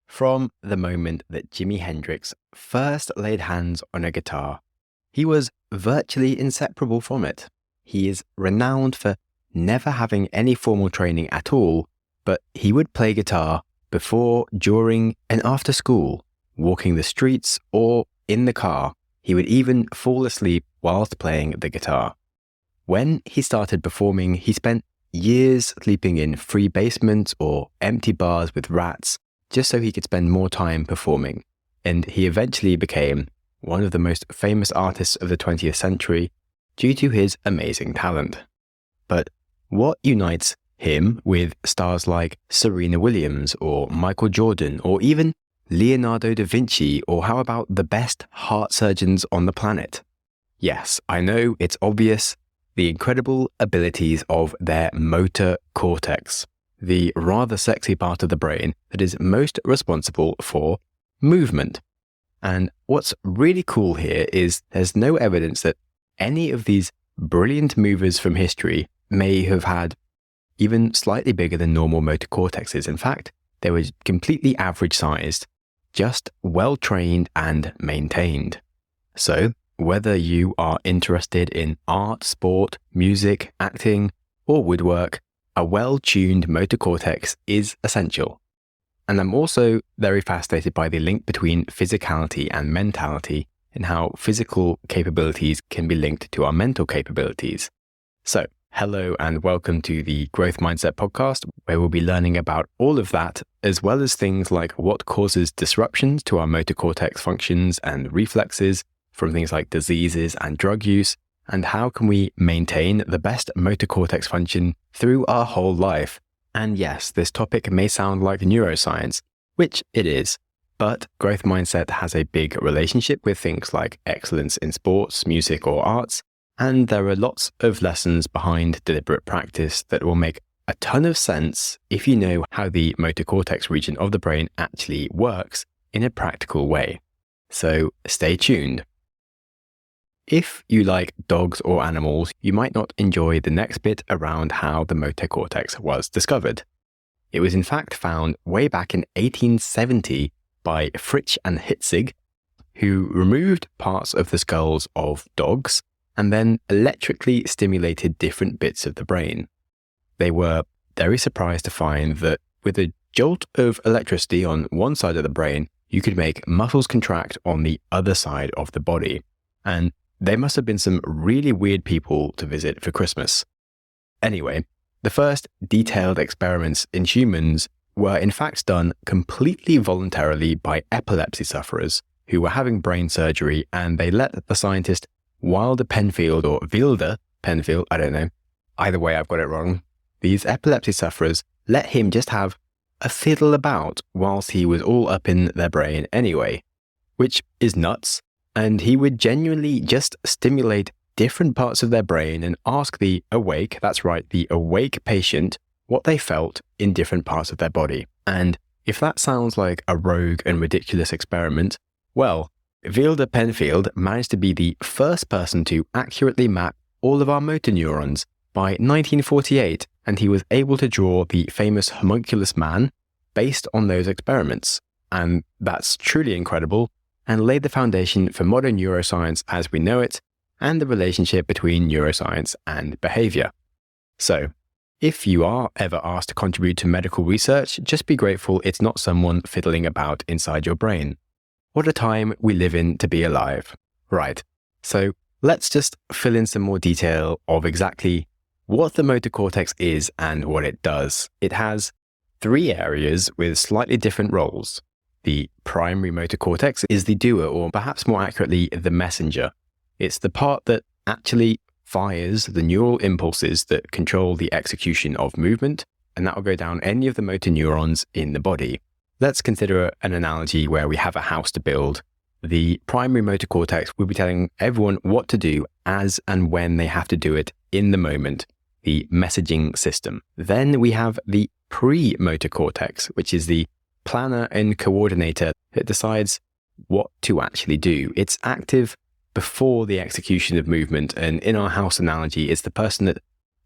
From the moment that Jimi Hendrix first laid hands on a guitar, he was virtually inseparable from it. He is renowned for never having any formal training at all, but he would play guitar before, during, and after school, walking the streets or in the car. He would even fall asleep whilst playing the guitar. When he started performing, he spent years sleeping in free basements or empty bars with rats, just so he could spend more time performing. And he eventually became one of the most famous artists of the 20th century due to his amazing talent. But what unites him with stars like Serena Williams or Michael Jordan or even Leonardo da Vinci, or how about the best heart surgeons on the planet? Yes, I know it's obvious, the incredible abilities of their motor cortex, the rather sexy part of the brain that is most responsible for movement. And what's really cool here is there's no evidence that any of these brilliant movers from history may have had even slightly bigger than normal motor cortexes. In fact, they were completely average sized, just well trained and maintained. So, whether you are interested in art, sport, music, acting, or woodwork, a well-tuned motor cortex is essential. And I'm also very fascinated by the link between physicality and mentality and how physical capabilities can be linked to our mental capabilities. So, hello and welcome to the Growth Mindset podcast, where we'll be learning about all of that, as well as things like what causes disruptions to our motor cortex functions and reflexes from things like diseases and drug use, and how can we maintain the best motor cortex function through our whole life. And yes, this topic may sound like neuroscience, which it is, but growth mindset has a big relationship with things like excellence in sports, music, or arts, and there are lots of lessons behind deliberate practice that will make a ton of sense if you know how the motor cortex region of the brain actually works in a practical way. So stay tuned. If you like dogs or animals, you might not enjoy the next bit around how the motor cortex was discovered. It was in fact found way back in 1870 by Fritsch and Hitzig, who removed parts of the skulls of dogs and then electrically stimulated different bits of the brain. They were very surprised to find that with a jolt of electricity on one side of the brain, you could make muscles contract on the other side of the body. And they must have been some really weird people to visit for Christmas. Anyway, the first detailed experiments in humans were in fact done completely voluntarily by epilepsy sufferers who were having brain surgery, and they let the scientist Wilder Penfield or Wilder Penfield, I don't know, either way I've got it wrong, these epilepsy sufferers let him just have a fiddle about whilst he was all up in their brain anyway, which is nuts. And he would genuinely just stimulate different parts of their brain and ask the awake, that's right, the awake patient, what they felt in different parts of their body. And if that sounds like a rogue and ridiculous experiment, well, Wilder Penfield managed to be the first person to accurately map all of our motor neurons by 1948, and he was able to draw the famous homunculus man based on those experiments. And that's truly incredible, and laid the foundation for modern neuroscience as we know it, and the relationship between neuroscience and behavior. So, if you are ever asked to contribute to medical research, just be grateful it's not someone fiddling about inside your brain. What a time we live in to be alive. Right, so let's just fill in some more detail of exactly what the motor cortex is and what it does. It has 3 areas with slightly different roles. The primary motor cortex is the doer, or perhaps more accurately, the messenger. It's the part that actually fires the neural impulses that control the execution of movement, and that will go down any of the motor neurons in the body. Let's consider an analogy where we have a house to build. The primary motor cortex will be telling everyone what to do as and when they have to do it in the moment, the messaging system. Then we have the pre-motor cortex, which is the planner and coordinator that decides what to actually do. It's active before the execution of movement, and in our house analogy, it's the person that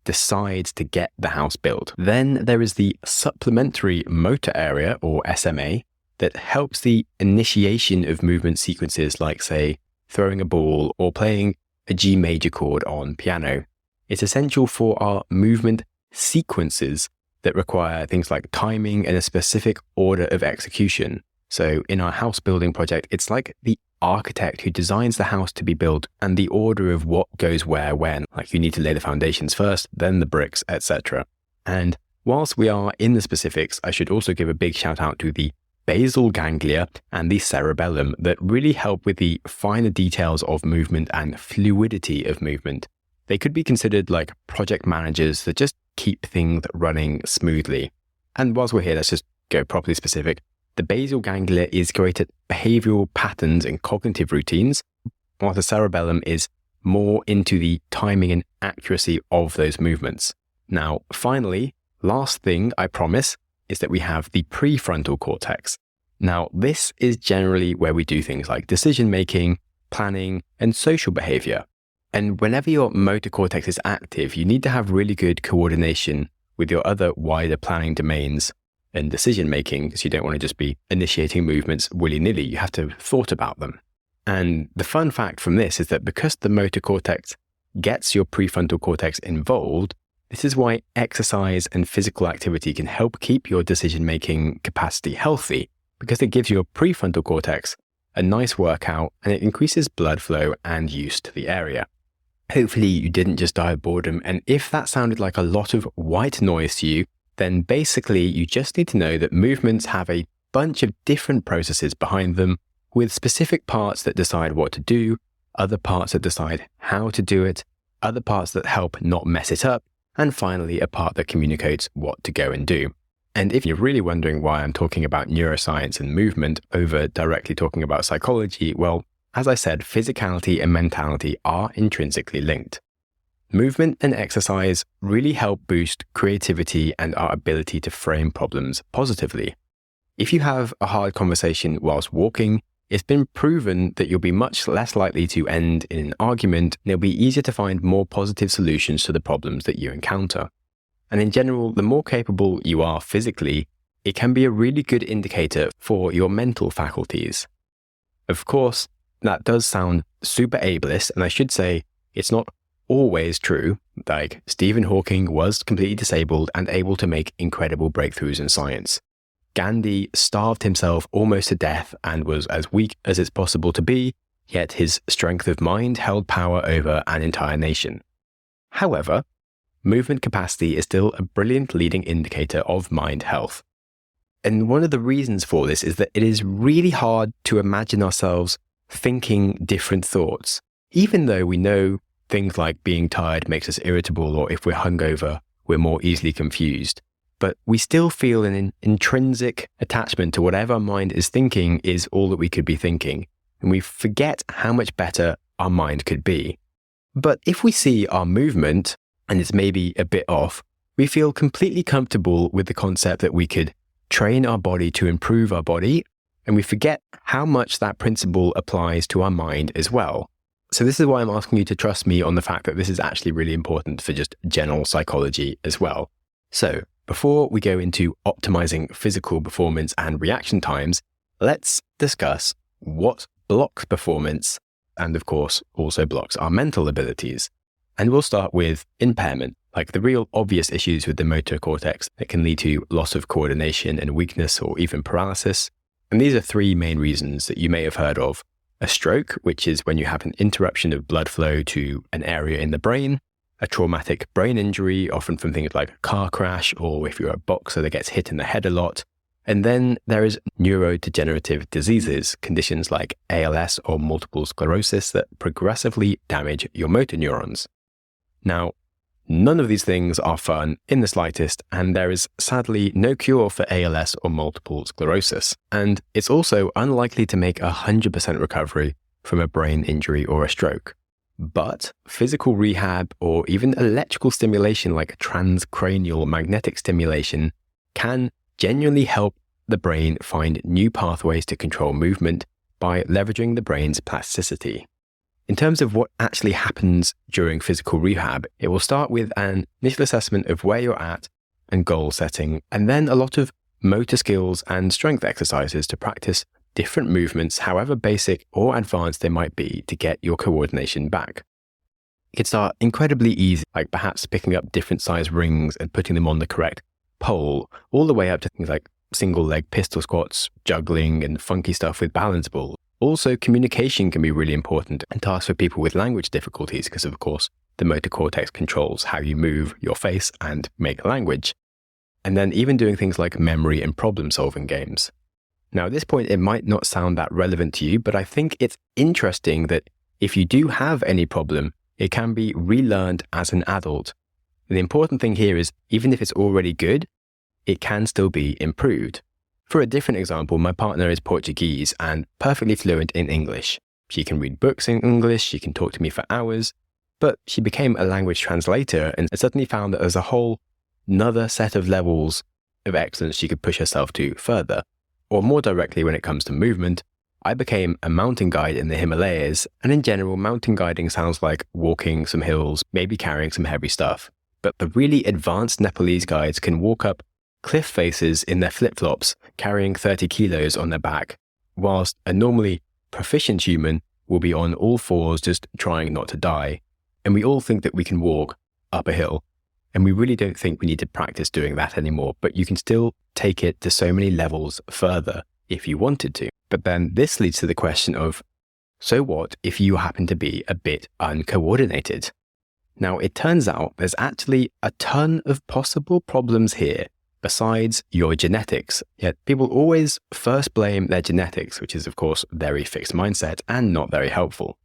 decides to get the house built. Then there is the supplementary motor area, or SMA, that helps the initiation of movement sequences like, say, throwing a ball or playing a G major chord on piano. It's essential for our movement sequences that require things like timing and a specific order of execution. So in our house building project, it's like the architect who designs the house to be built and the order of what goes where, when. Like you need to lay the foundations first, then the bricks, etc. And whilst we are in the specifics, I should also give a big shout out to the basal ganglia and the cerebellum that really help with the finer details of movement and fluidity of movement. They could be considered like project managers that just keep things running smoothly. And whilst we're here, let's just go properly specific. The basal ganglia is great at behavioral patterns and cognitive routines, while the cerebellum is more into the timing and accuracy of those movements. Now, finally, last thing I promise is that we have the prefrontal cortex. Now, this is generally where we do things like decision making, planning, and social behavior. And whenever your motor cortex is active, you need to have really good coordination with your other wider planning domains and decision making, because you don't want to just be initiating movements willy-nilly. You have to have thought about them. And the fun fact from this is that because the motor cortex gets your prefrontal cortex involved, this is why exercise and physical activity can help keep your decision-making capacity healthy, because it gives your prefrontal cortex a nice workout and it increases blood flow and use to the area. Hopefully you didn't just die of boredom, and if that sounded like a lot of white noise to you, then basically you just need to know that movements have a bunch of different processes behind them, with specific parts that decide what to do, other parts that decide how to do it, other parts that help not mess it up, and finally a part that communicates what to go and do. And if you're really wondering why I'm talking about neuroscience and movement over directly talking about psychology, well, as I said, physicality and mentality are intrinsically linked. Movement and exercise really help boost creativity and our ability to frame problems positively. If you have a hard conversation whilst walking, it's been proven that you'll be much less likely to end in an argument, and it'll be easier to find more positive solutions to the problems that you encounter. And in general, the more capable you are physically, it can be a really good indicator for your mental faculties. Of course, that does sound super ableist, and I should say it's not always true. Like Stephen Hawking was completely disabled and able to make incredible breakthroughs in science. Gandhi starved himself almost to death and was as weak as it's possible to be, yet his strength of mind held power over an entire nation. However, movement capacity is still a brilliant leading indicator of mind health. And one of the reasons for this is that it is really hard to imagine ourselves thinking different thoughts, even though we know things like being tired makes us irritable, or if we're hungover, we're more easily confused. But we still feel an intrinsic attachment to whatever our mind is thinking is all that we could be thinking, and we forget how much better our mind could be. But if we see our movement, and it's maybe a bit off, we feel completely comfortable with the concept that we could train our body to improve our body, and we forget how much that principle applies to our mind as well. So this is why I'm asking you to trust me on the fact that this is actually really important for just general psychology as well. So before we go into optimizing physical performance and reaction times, let's discuss what blocks performance and of course also blocks our mental abilities. And we'll start with impairment, like the real obvious issues with the motor cortex that can lead to loss of coordination and weakness or even paralysis. And these are three main reasons that you may have heard of. A stroke, which is when you have an interruption of blood flow to an area in the brain. A traumatic brain injury, often from things like a car crash, or if you're a boxer that gets hit in the head a lot. And then there is neurodegenerative diseases, conditions like ALS or multiple sclerosis that progressively damage your motor neurons. Now, none of these things are fun in the slightest, and there is sadly no cure for ALS or multiple sclerosis. And it's also unlikely to make 100% recovery from a brain injury or a stroke. But physical rehab or even electrical stimulation like transcranial magnetic stimulation can genuinely help the brain find new pathways to control movement by leveraging the brain's plasticity. In terms of what actually happens during physical rehab, it will start with an initial assessment of where you're at and goal setting, and then a lot of motor skills and strength exercises to practice different movements, however basic or advanced they might be, to get your coordination back. It can start incredibly easy, like perhaps picking up different size rings and putting them on the correct pole, all the way up to things like single leg pistol squats, juggling, and funky stuff with balance balls. Also, communication can be really important and tasks for people with language difficulties because, of course, the motor cortex controls how you move your face and make language. And then even doing things like memory and problem-solving games. Now, at this point, it might not sound that relevant to you, but I think it's interesting that if you do have any problem, it can be relearned as an adult. And the important thing here is, even if it's already good, it can still be improved. For a different example, my partner is Portuguese and perfectly fluent in English. She can read books in English, she can talk to me for hours, but she became a language translator and suddenly found that there's a whole another set of levels of excellence she could push herself to further. Or more directly when it comes to movement, I became a mountain guide in the Himalayas, and in general, mountain guiding sounds like walking some hills, maybe carrying some heavy stuff. But the really advanced Nepalese guides can walk up cliff faces in their flip-flops, carrying 30 kilos on their back, whilst a normally proficient human will be on all fours just trying not to die. And we all think that we can walk up a hill, and we really don't think we need to practice doing that anymore, but you can still take it to so many levels further if you wanted to. But then this leads to the question of, so what if you happen to be a bit uncoordinated? Now, it turns out there's actually a ton of possible problems here besides your genetics. Yet people always first blame their genetics, which is of course a very fixed mindset and not very helpful.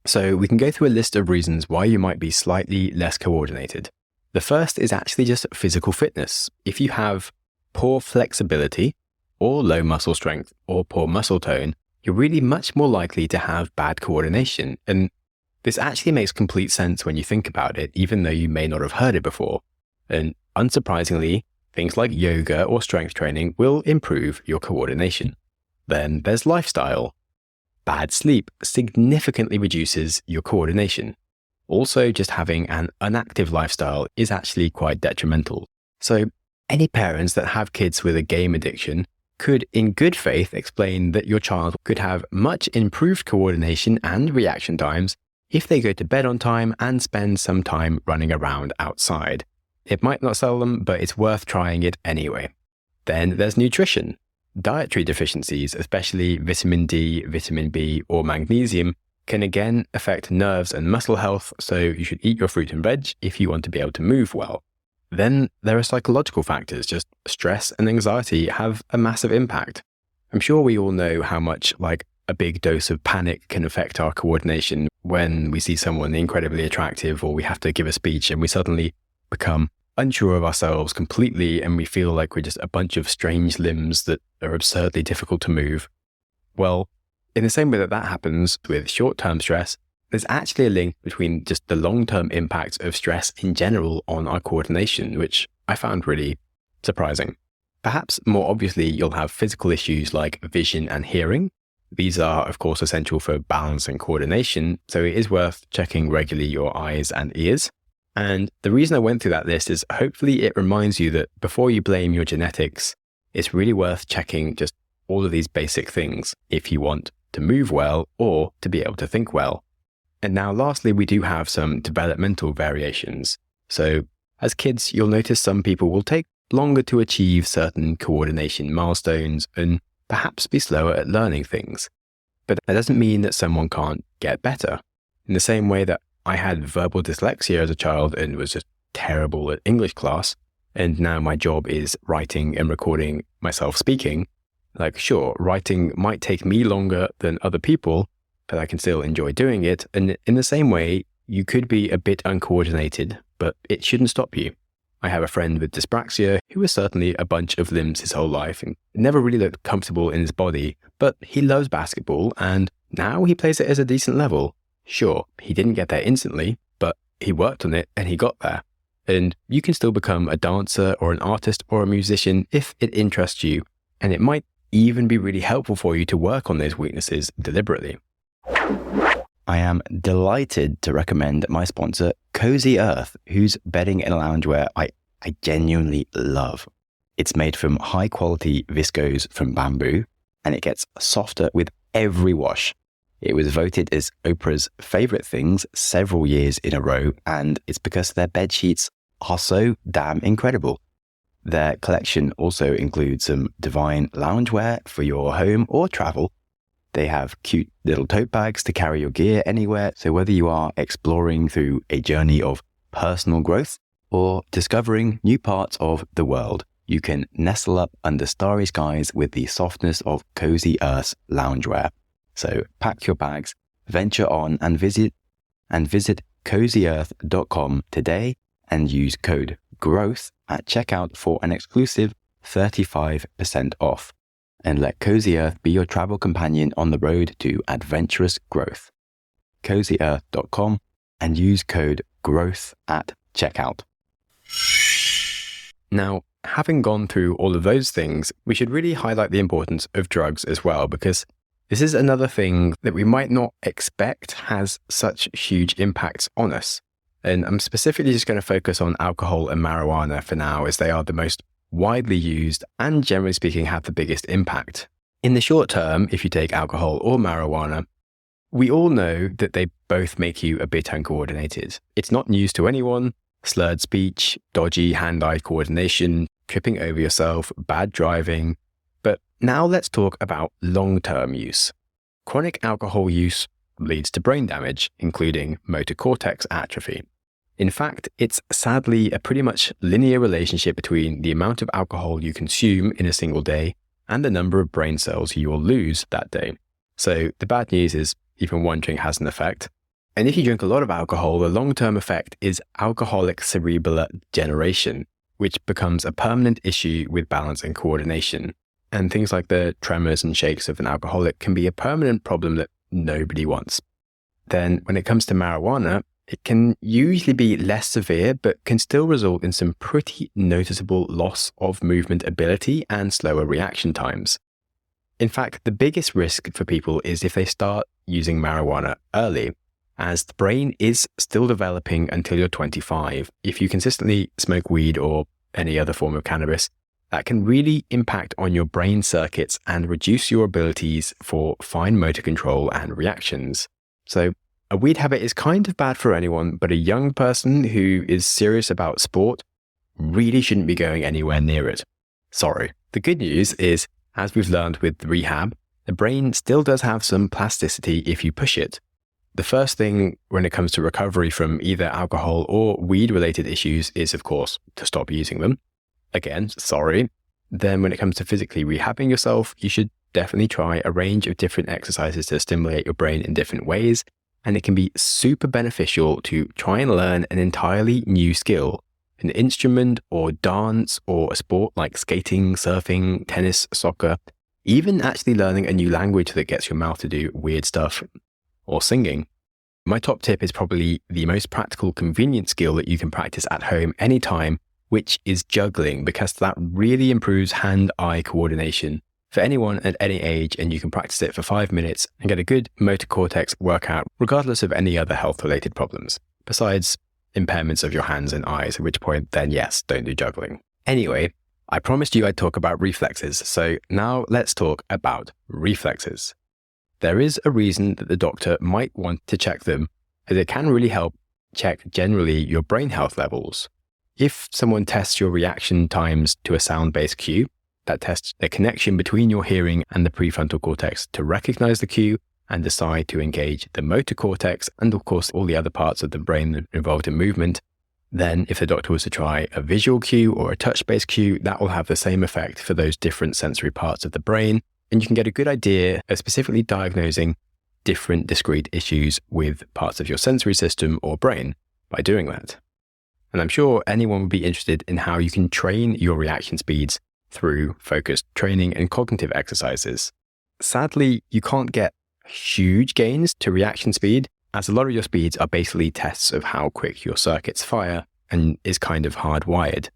So we can go through a list of reasons why you might be slightly less coordinated. The first is actually just physical fitness. If you have poor flexibility or low muscle strength or poor muscle tone, you're really much more likely to have bad coordination. And this actually makes complete sense when you think about it, even though you may not have heard it before. And unsurprisingly, things like yoga or strength training will improve your coordination. Then there's lifestyle. Bad sleep significantly reduces your coordination. Also, just having an inactive lifestyle is actually quite detrimental. So any parents that have kids with a game addiction could, in good faith, explain that your child could have much improved coordination and reaction times if they go to bed on time and spend some time running around outside. It might not sell them, but it's worth trying it anyway. Then there's nutrition. Dietary deficiencies, especially vitamin D, vitamin B, or magnesium, can again affect nerves and muscle health, so you should eat your fruit and veg if you want to be able to move well. Then there are psychological factors. Just stress and anxiety have a massive impact. I'm sure we all know how much like a big dose of panic can affect our coordination when we see someone incredibly attractive or we have to give a speech and we suddenly become unsure of ourselves completely and we feel like we're just a bunch of strange limbs that are absurdly difficult to move. Well, in the same way that that happens with short-term stress, there's actually a link between just the long-term impacts of stress in general on our coordination, which I found really surprising. Perhaps more obviously, you'll have physical issues like vision and hearing. These are, of course, essential for balance and coordination, so it is worth checking regularly your eyes and ears. And the reason I went through that list is hopefully it reminds you that before you blame your genetics, it's really worth checking just all of these basic things if you want to move well or to be able to think well. And now lastly, we do have some developmental variations. So as kids, you'll notice some people will take longer to achieve certain coordination milestones and perhaps be slower at learning things. But that doesn't mean that someone can't get better. In the same way that I had verbal dyslexia as a child and was just terrible at English class, and now my job is writing and recording myself speaking. Like, sure, writing might take me longer than other people, but I can still enjoy doing it. And in the same way, you could be a bit uncoordinated, but it shouldn't stop you. I have a friend with dyspraxia who was certainly a bunch of limbs his whole life and never really looked comfortable in his body, but he loves basketball and now he plays it at a decent level. Sure, he didn't get there instantly, but he worked on it and he got there. And you can still become a dancer or an artist or a musician if it interests you, and it might even be really helpful for you to work on those weaknesses deliberately. I am delighted to recommend my sponsor, Cozy Earth, whose bedding and loungewear I genuinely love. It's made from high quality viscose from bamboo, and it gets softer with every wash. It was voted as Oprah's favorite things several years in a row, and it's because their bed sheets are so damn incredible. Their collection also includes some divine loungewear for your home or travel. They have cute little tote bags to carry your gear anywhere. So whether you are exploring through a journey of personal growth or discovering new parts of the world, you can nestle up under starry skies with the softness of Cozy Earth's loungewear. So pack your bags, venture on, and visit cozyearth.com today and use code GROWTH at checkout for an exclusive 35% off. And let Cozy Earth be your travel companion on the road to adventurous growth. cozyearth.com and use code GROWTH at checkout. Now, having gone through all of those things, we should really highlight the importance of drugs as well, because this is another thing that we might not expect has such huge impacts on us. And I'm specifically just going to focus on alcohol and marijuana for now, as they are the most widely used and, generally speaking, have the biggest impact. In the short term, if you take alcohol or marijuana, we all know that they both make you a bit uncoordinated. It's not news to anyone. Slurred speech, dodgy hand-eye coordination, tripping over yourself, bad driving. But now let's talk about long-term use. Chronic alcohol use leads to brain damage, including motor cortex atrophy. In fact, it's sadly a pretty much linear relationship between the amount of alcohol you consume in a single day and the number of brain cells you will lose that day. So the bad news is even one drink has an effect. And if you drink a lot of alcohol, the long-term effect is alcoholic cerebellar degeneration, which becomes a permanent issue with balance and coordination. And things like the tremors and shakes of an alcoholic can be a permanent problem that nobody wants. Then when it comes to marijuana, it can usually be less severe, but can still result in some pretty noticeable loss of movement ability and slower reaction times. In fact, the biggest risk for people is if they start using marijuana early, as the brain is still developing until you're 25. If you consistently smoke weed or any other form of cannabis, that can really impact on your brain circuits and reduce your abilities for fine motor control and reactions. So a weed habit is kind of bad for anyone, but a young person who is serious about sport really shouldn't be going anywhere near it. Sorry. The good news is, as we've learned with Rehab, the brain still does have some plasticity if you push it. The first thing when it comes to recovery from either alcohol or weed-related issues is, of course, to stop using them. Again, sorry. Then when it comes to physically rehabbing yourself, you should definitely try a range of different exercises to stimulate your brain in different ways. And it can be super beneficial to try and learn an entirely new skill, an instrument or dance or a sport like skating, surfing, tennis, soccer, even actually learning a new language that gets your mouth to do weird stuff, or singing. My top tip is probably the most practical, convenient skill that you can practice at home anytime, which is juggling, because that really improves hand-eye coordination for anyone at any age, and you can practice it for 5 minutes and get a good motor cortex workout regardless of any other health-related problems, besides impairments of your hands and eyes, at which point then yes, don't do juggling. Anyway, I promised you I'd talk about reflexes, so now let's talk about reflexes. There is a reason that the doctor might want to check them, as it can really help check generally your brain health levels. If someone tests your reaction times to a sound-based cue, that tests the connection between your hearing and the prefrontal cortex to recognize the cue and decide to engage the motor cortex and, of course, all the other parts of the brain involved in movement. Then, if the doctor was to try a visual cue or a touch-based cue, that will have the same effect for those different sensory parts of the brain, and you can get a good idea of specifically diagnosing different discrete issues with parts of your sensory system or brain by doing that. And I'm sure anyone would be interested in how you can train your reaction speeds through focused training and cognitive exercises. Sadly, you can't get huge gains to reaction speed, as a lot of your speeds are basically tests of how quick your circuits fire and is kind of hardwired.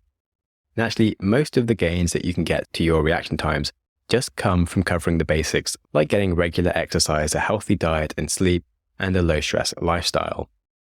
And actually, most of the gains that you can get to your reaction times just come from covering the basics, like getting regular exercise, a healthy diet and sleep, and a low-stress lifestyle.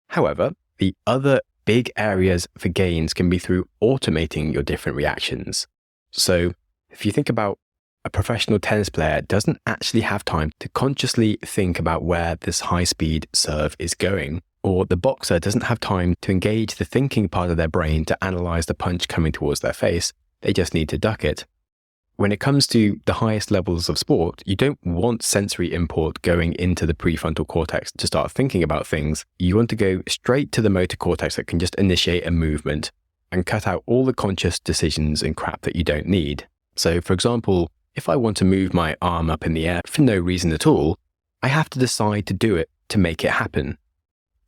However, the other big areas for gains can be through automating your different reactions. So if you think about a professional tennis player doesn't actually have time to consciously think about where this high-speed serve is going, or the boxer doesn't have time to engage the thinking part of their brain to analyze the punch coming towards their face. They just need to duck it. When it comes to the highest levels of sport, you don't want sensory import going into the prefrontal cortex to start thinking about things. You want to go straight to the motor cortex that can just initiate a movement and cut out all the conscious decisions and crap that you don't need. So, for example, if I want to move my arm up in the air for no reason at all, I have to decide to do it to make it happen.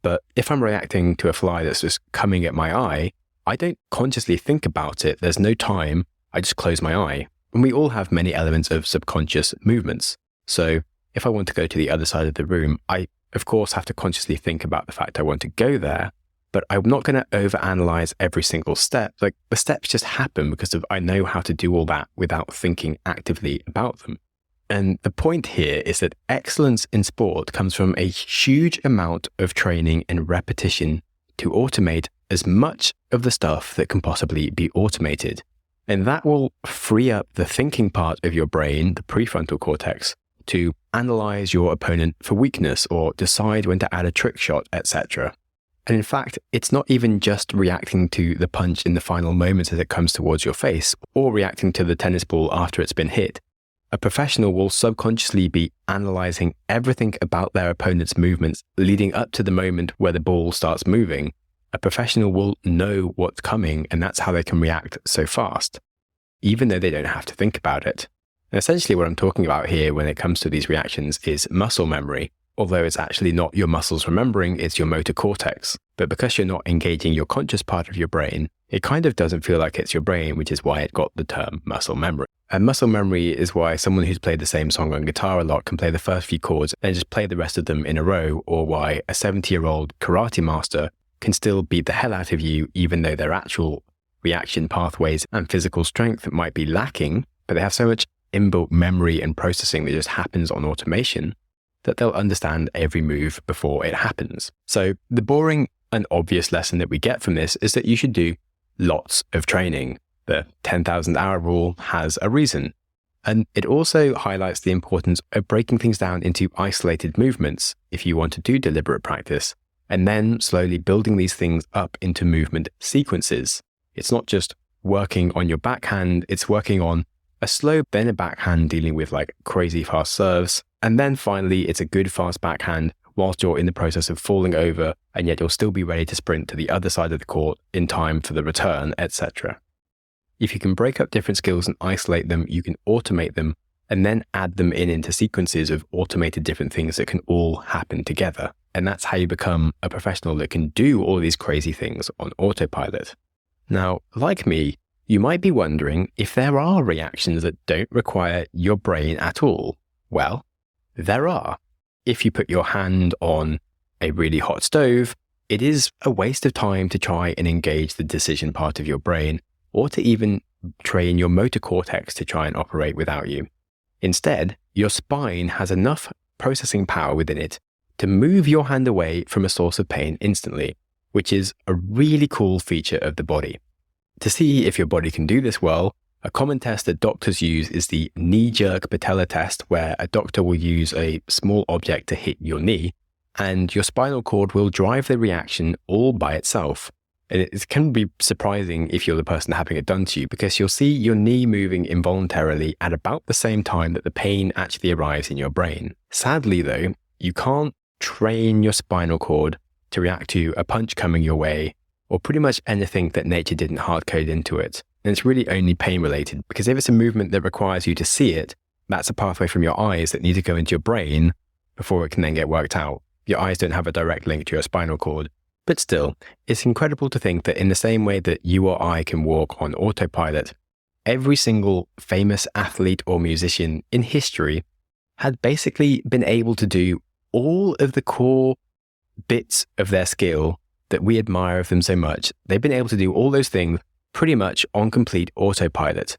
But if I'm reacting to a fly that's just coming at my eye, I don't consciously think about it. There's no time. I just close my eye. And we all have many elements of subconscious movements. So if I want to go to the other side of the room, I, of course, have to consciously think about the fact I want to go there, but I'm not going to overanalyze every single step. Like, the steps just happen because I know how to do all that without thinking actively about them. And the point here is that excellence in sport comes from a huge amount of training and repetition to automate as much of the stuff that can possibly be automated. And that will free up the thinking part of your brain, the prefrontal cortex, to analyze your opponent for weakness or decide when to add a trick shot, etc. And in fact, it's not even just reacting to the punch in the final moments as it comes towards your face, or reacting to the tennis ball after it's been hit. A professional will subconsciously be analyzing everything about their opponent's movements leading up to the moment where the ball starts moving. A professional will know what's coming, and that's how they can react so fast, even though they don't have to think about it. And essentially what I'm talking about here when it comes to these reactions is muscle memory, although it's actually not your muscles remembering, it's your motor cortex. But because you're not engaging your conscious part of your brain, it kind of doesn't feel like it's your brain, which is why it got the term muscle memory. And muscle memory is why someone who's played the same song on guitar a lot can play the first few chords and just play the rest of them in a row, or why a 70-year-old karate master can still beat the hell out of you even though their actual reaction pathways and physical strength might be lacking, but they have so much inbuilt memory and processing that just happens on automation that they'll understand every move before it happens. So the boring and obvious lesson that we get from this is that you should do lots of training. The 10,000 hour rule has a reason. And it also highlights the importance of breaking things down into isolated movements if you want to do deliberate practice, and then slowly building these things up into movement sequences. It's not just working on your backhand, it's working on a slow, then a backhand dealing with like crazy fast serves, and then finally it's a good fast backhand whilst you're in the process of falling over, and yet you'll still be ready to sprint to the other side of the court in time for the return, etc. If you can break up different skills and isolate them, you can automate them and then add them into sequences of automated different things that can all happen together. And that's how you become a professional that can do all these crazy things on autopilot. Now, like me, you might be wondering if there are reactions that don't require your brain at all. Well, there are. If you put your hand on a really hot stove, it is a waste of time to try and engage the decision part of your brain, or to even train your motor cortex to try and operate without you. Instead, your spine has enough processing power within it to move your hand away from a source of pain instantly, which is a really cool feature of the body. To see if your body can do this well, a common test that doctors use is the knee-jerk patella test, where a doctor will use a small object to hit your knee, and your spinal cord will drive the reaction all by itself. And it can be surprising if you're the person having it done to you, because you'll see your knee moving involuntarily at about the same time that the pain actually arrives in your brain. Sadly though, you can't train your spinal cord to react to a punch coming your way, or pretty much anything that nature didn't hard-code into it. And it's really only pain related, because if it's a movement that requires you to see it, that's a pathway from your eyes that need to go into your brain before it can then get worked out. Your eyes don't have a direct link to your spinal cord. But still, it's incredible to think that in the same way that you or I can walk on autopilot, every single famous athlete or musician in history had basically been able to do all of the core bits of their skill that we admire of them so much. They've been able to do all those things pretty much on complete autopilot.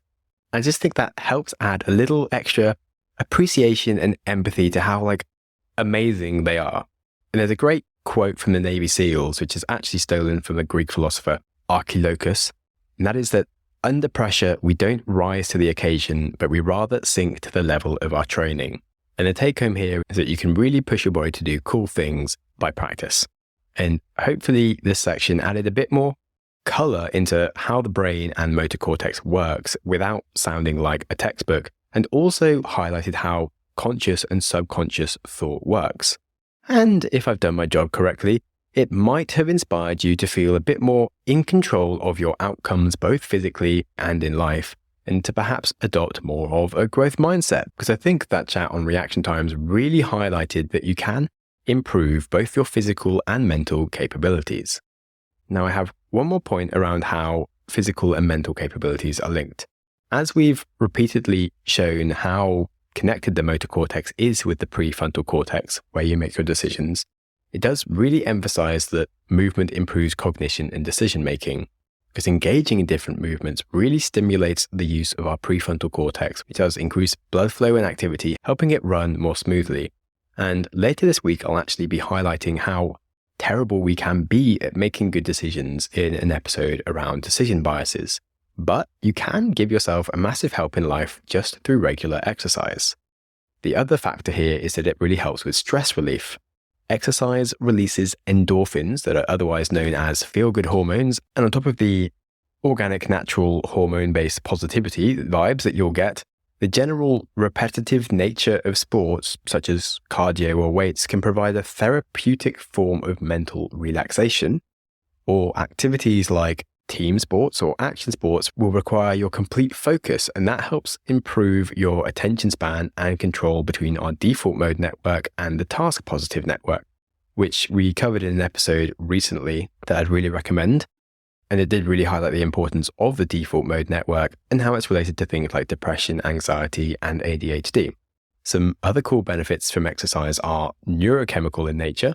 I just think that helps add a little extra appreciation and empathy to how amazing they are. And there's a great quote from the Navy SEALs, which is actually stolen from the Greek philosopher Archilochus, and that is that under pressure, we don't rise to the occasion, but we rather sink to the level of our training. And the take home here is that you can really push your body to do cool things by practice. And hopefully this section added a bit more color into how the brain and motor cortex works without sounding like a textbook, and also highlighted how conscious and subconscious thought works. And if I've done my job correctly, it might have inspired you to feel a bit more in control of your outcomes, both physically and in life, and to perhaps adopt more of a growth mindset. Because I think that chat on reaction times really highlighted that you can improve both your physical and mental capabilities. Now, I have one more point around how physical and mental capabilities are linked. As we've repeatedly shown how connected the motor cortex is with the prefrontal cortex, where you make your decisions, it does really emphasize that movement improves cognition and decision making, because engaging in different movements really stimulates the use of our prefrontal cortex, which does increase blood flow and activity, helping it run more smoothly. And later this week, I'll actually be highlighting how terrible we can be at making good decisions in an episode around decision biases. But you can give yourself a massive help in life just through regular exercise. The other factor here is that it really helps with stress relief. Exercise releases endorphins that are otherwise known as feel-good hormones, and on top of the organic, natural, hormone-based positivity vibes that you'll get, the general repetitive nature of sports, such as cardio or weights, can provide a therapeutic form of mental relaxation, or activities like team sports or action sports will require your complete focus, and that helps improve your attention span and control between our default mode network and the task positive network, which we covered in an episode recently that I'd really recommend. And it did really highlight the importance of the default mode network and how it's related to things like depression, anxiety, and ADHD. Some other cool benefits from exercise are neurochemical in nature.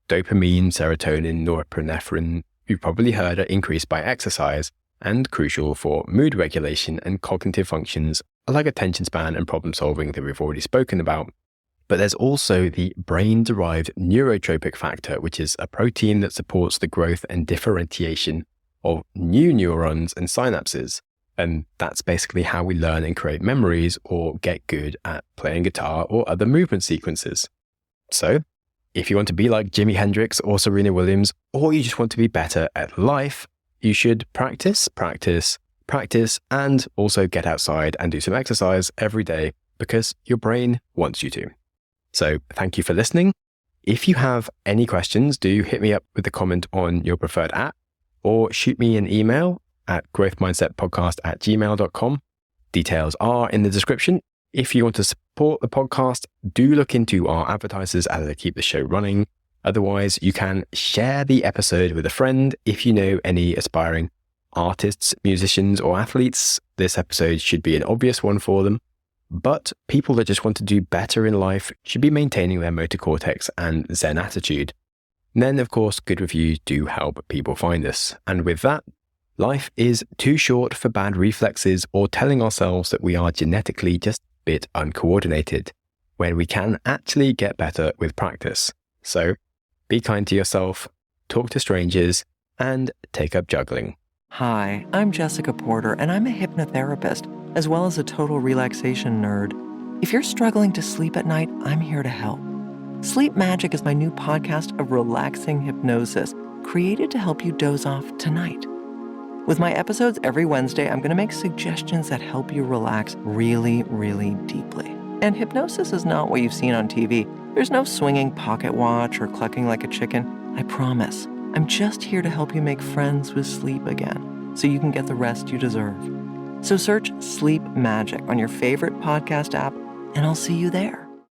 Dopamine, serotonin, norepinephrine, you've probably heard, are increased by exercise and crucial for mood regulation and cognitive functions like attention span and problem solving that we've already spoken about. But there's also the brain-derived neurotropic factor, which is a protein that supports the growth and differentiation of new neurons and synapses. And that's basically how we learn and create memories or get good at playing guitar or other movement sequences. So, if you want to be like Jimi Hendrix or Serena Williams, or you just want to be better at life, you should practice, and also get outside and do some exercise every day because your brain wants you to. So thank you for listening. If you have any questions, do hit me up with a comment on your preferred app or shoot me an email at growthmindsetpodcast@gmail.com. Details are in the description. If you want to support the podcast, do look into our advertisers as they keep the show running. Otherwise, you can share the episode with a friend if you know any aspiring artists, musicians, or athletes. This episode should be an obvious one for them. But people that just want to do better in life should be maintaining their motor cortex and Zen attitude. And then, of course, good reviews do help people find us. And with that, life is too short for bad reflexes or telling ourselves that we are genetically just a bit uncoordinated, when we can actually get better with practice. So be kind to yourself, talk to strangers, and take up juggling. Hi, I'm Jessica Porter, and I'm a hypnotherapist, as well as a total relaxation nerd. If you're struggling to sleep at night, I'm here to help. Sleep Magic is my new podcast of relaxing hypnosis, created to help you doze off tonight. With my episodes every Wednesday, I'm going to make suggestions that help you relax really, really deeply. And hypnosis is not what you've seen on TV. There's no swinging pocket watch or clucking like a chicken. I promise. I'm just here to help you make friends with sleep again, so you can get the rest you deserve. So search Sleep Magic on your favorite podcast app, and I'll see you there.